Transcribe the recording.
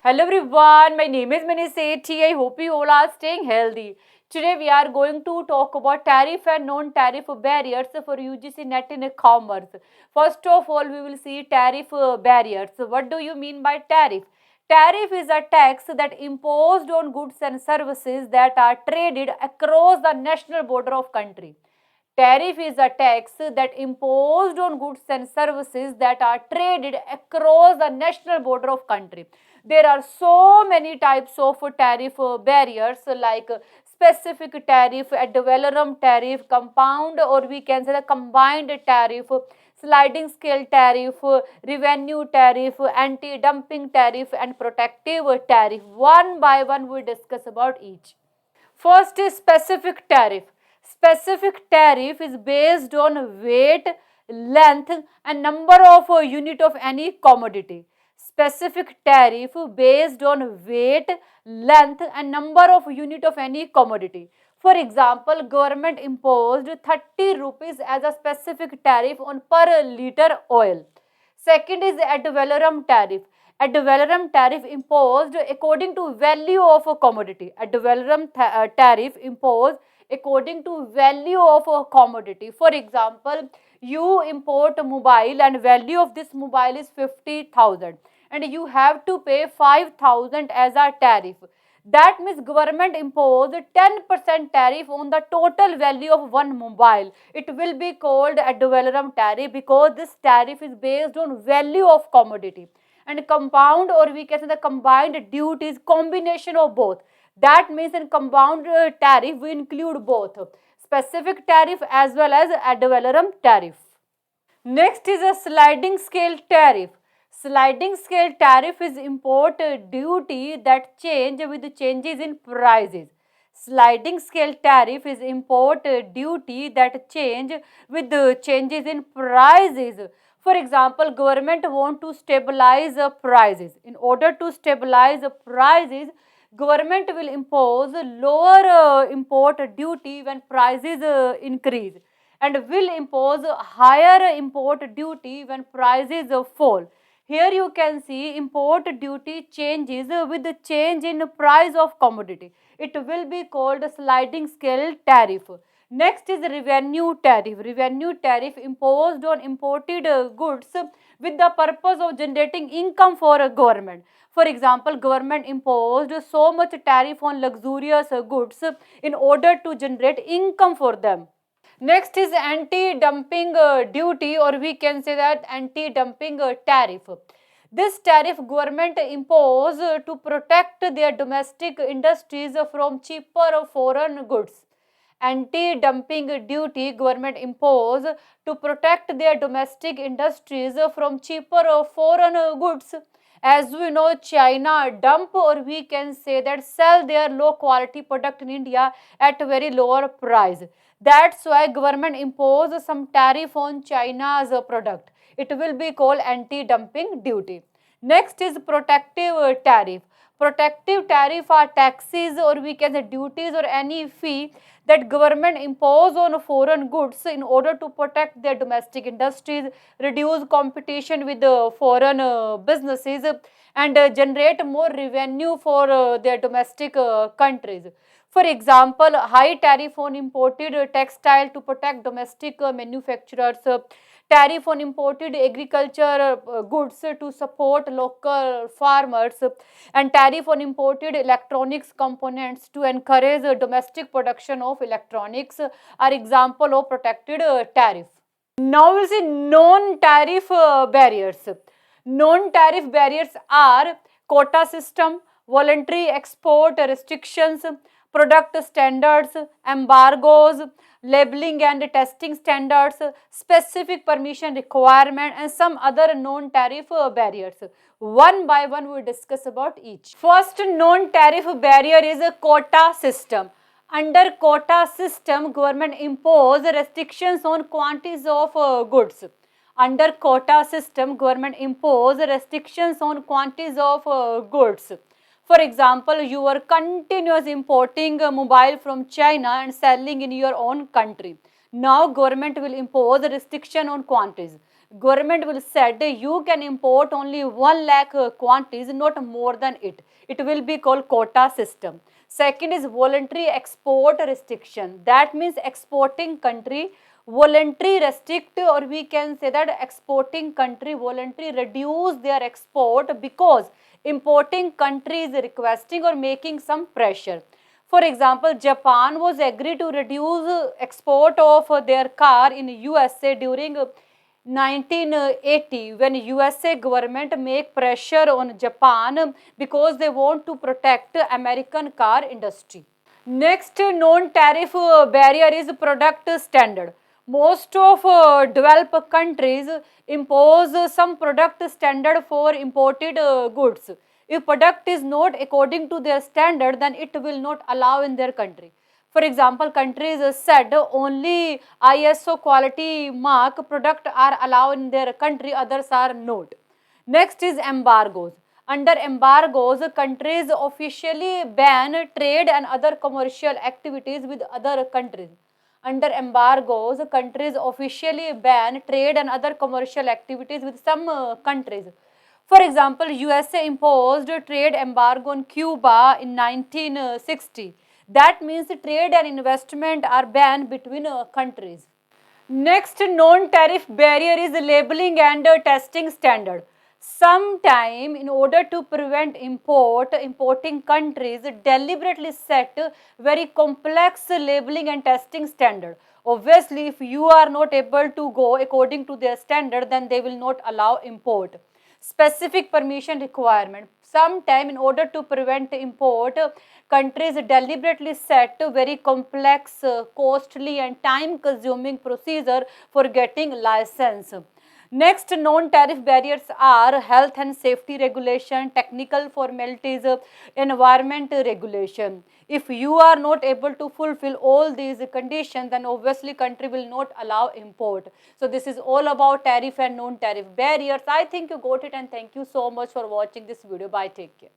Hello everyone, my name is Mani Sethi. I hope you all are staying healthy. Today we are going to talk about tariff and non-tariff barriers for UGC NET in commerce. First of all, we will see tariff barriers. What do you mean by tariff? Tariff is a tax that imposed on goods and services that are traded across the national border of country. Tariff is a tax that imposed on goods and services that are traded across the national border of country. There are so many types of tariff barriers like specific tariff, ad valorem tariff, compound, or we can say the combined tariff, sliding scale tariff, revenue tariff, anti-dumping tariff and protective tariff. One by one we discuss about each. First is specific tariff. Specific tariff is based on weight, length and number of unit of any commodity. Specific tariff based on weight, length and number of unit of any commodity. For example, government imposed 30 rupees as a specific tariff on per liter oil. Second is ad valorem tariff. Ad valorem tariff imposed according to value of a commodity. Ad valorem tariff imposed according to value of a commodity. For example, you import a mobile and value of this mobile is 50,000 and you have to pay 5,000 as a tariff. That means government imposed 10% tariff on the total value of one mobile. It will be called ad valorem tariff because this tariff is based on value of commodity. And compound, or we can say the combined duty, is combination of both. That means in compound tariff we include both specific tariff as well as ad valorem tariff. Next is a sliding scale tariff. Sliding scale tariff is import duty that change with changes in prices. Sliding scale tariff is import duty that change with changes in prices. For example, government want to stabilize prices. In order to stabilize prices, government will impose lower import duty when prices increase and will impose higher import duty when prices fall. Here you can see import duty changes with the change in price of commodity. It will be called sliding scale tariff. Next is revenue tariff. Revenue tariff imposed on imported goods with the purpose of generating income for a government. For example, government imposed so much tariff on luxurious goods in order to generate income for them. Next is anti-dumping duty, or we can say that anti-dumping tariff. This tariff government impose to protect their domestic industries from cheaper foreign goods. Anti-dumping duty government impose to protect their domestic industries from cheaper foreign goods. As we know, China dump, or we can say that sell their low quality product in India at a very lower price. That's why government impose some tariff on China's product. It will be called anti-dumping duty. Next is protective tariff. Protective tariff are taxes, or we can say duties or any fee that government impose on foreign goods in order to protect their domestic industries, reduce competition with foreign businesses and generate more revenue for their domestic countries. For example, high tariff on imported textile to protect domestic manufacturers, tariff on imported agriculture goods to support local farmers, and tariff on imported electronics components to encourage domestic production of electronics are example of protected tariff. Now we see non-tariff barriers. Non-tariff barriers are quota system, voluntary export restrictions, product standards, embargoes, labeling and testing standards, specific permission requirement and some other non-tariff barriers. One by one we discuss about each. First non-tariff barrier is a quota system. Under quota system, government impose restrictions on quantities of goods. Under quota system, government impose restrictions on quantities of goods. For example, you are continuously importing a mobile from China and selling in your own country. Now government will impose a restriction on quantities. Government will said you can import only 1 lakh quantities, not more than it. It will be called quota system. Second is voluntary export restriction. That means exporting country voluntary restrict, or we can say that exporting country voluntary reduce their export because importing country is requesting or making some pressure. For example, Japan was agreed to reduce export of their car in USA during 1980, when USA government make pressure on Japan because they want to protect American car industry. Next non-tariff barrier is product standard. Most of developed countries impose some product standard for imported goods. If product is not according to their standard, then it will not allow in their country. For example, countries said only ISO quality mark product are allowed in their country, others are not. Next is embargoes. Under embargoes, countries officially ban trade and other commercial activities with other countries. Under embargoes, countries officially ban trade and other commercial activities with some countries. For example, USA imposed a trade embargo on Cuba in 1960. That means trade and investment are banned between countries. Next non-tariff barrier is labeling and testing standard. Sometime in order to prevent importing countries deliberately set very complex labeling and testing standard. Obviously, if you are not able to go according to their standard, then they will not allow import. Specific permission requirement. Sometime in order to prevent import, countries deliberately set very complex, costly and time consuming procedure for getting license. Next non-tariff barriers are health and safety regulation, technical formalities, environment regulation. If you are not able to fulfill all these conditions, then obviously country will not allow import. So this is all about tariff and non-tariff barriers. I think you got it, and thank you so much for watching this video. Bye, take care.